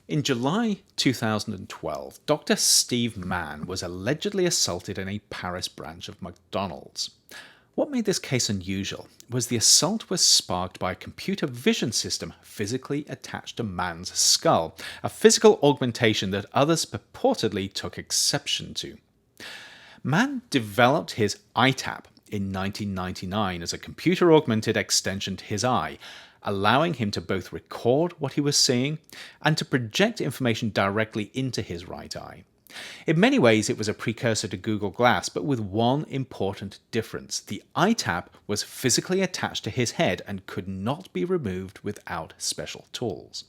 In July 2012, Dr. Steve Mann was allegedly assaulted in a Paris branch of McDonald's. What made this case unusual was the assault was sparked by a computer vision system physically attached to Mann's skull, a physical augmentation that others purportedly took exception to. Mann developed his iTap in 1999 as a computer-augmented extension to his eye, allowing him to both record what he was seeing and to project information directly into his right eye. In many ways, it was a precursor to Google Glass, but with one important difference. The iTap was physically attached to his head and could not be removed without special tools.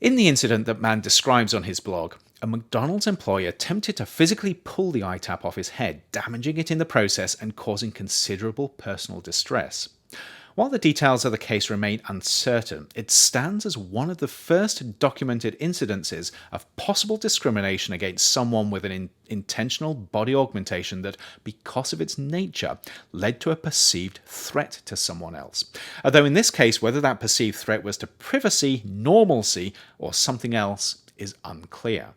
In the incident that Mann describes on his blog, a McDonald's employee attempted to physically pull the iTap off his head, damaging it in the process and causing considerable personal distress. While the details of the case remain uncertain, it stands as one of the first documented incidences of possible discrimination against someone with an intentional body augmentation that, because of its nature, led to a perceived threat to someone else. Although in this case, whether that perceived threat was to privacy, normalcy, or something else is unclear.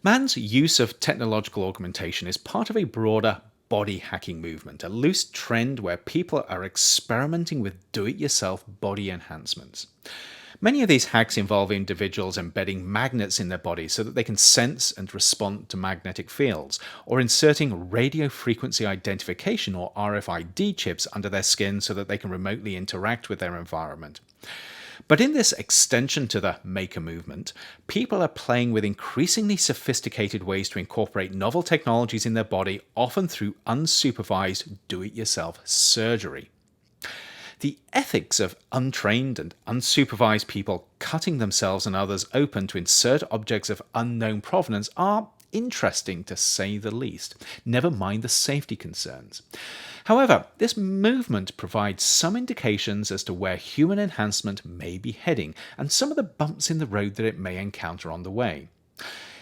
Mann's use of technological augmentation is part of a broader body hacking movement, a loose trend where people are experimenting with do-it-yourself body enhancements. Many of these hacks involve individuals embedding magnets in their bodies so that they can sense and respond to magnetic fields, or inserting radio frequency identification or RFID chips under their skin so that they can remotely interact with their environment. But in this extension to the maker movement, people are playing with increasingly sophisticated ways to incorporate novel technologies in their body, often through unsupervised do-it-yourself surgery. The ethics of untrained and unsupervised people cutting themselves and others open to insert objects of unknown provenance are interesting, to say the least, never mind the safety concerns. However, this movement provides some indications as to where human enhancement may be heading and some of the bumps in the road that it may encounter on the way.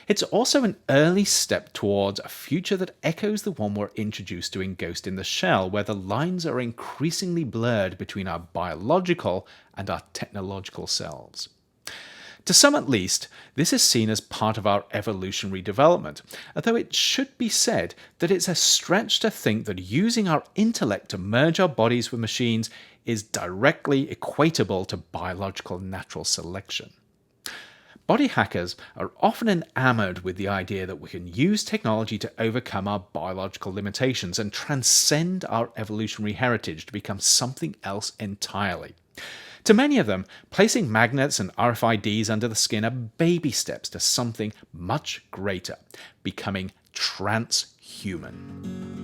It's also an early step towards a future that echoes the one we're introduced to in Ghost in the Shell, where the lines are increasingly blurred between our biological and our technological selves. To some at least, this is seen as part of our evolutionary development, although it should be said that it's a stretch to think that using our intellect to merge our bodies with machines is directly equatable to biological natural selection. Body hackers are often enamored with the idea that we can use technology to overcome our biological limitations and transcend our evolutionary heritage to become something else entirely. To many of them, placing magnets and RFIDs under the skin are baby steps to something much greater, becoming transhuman.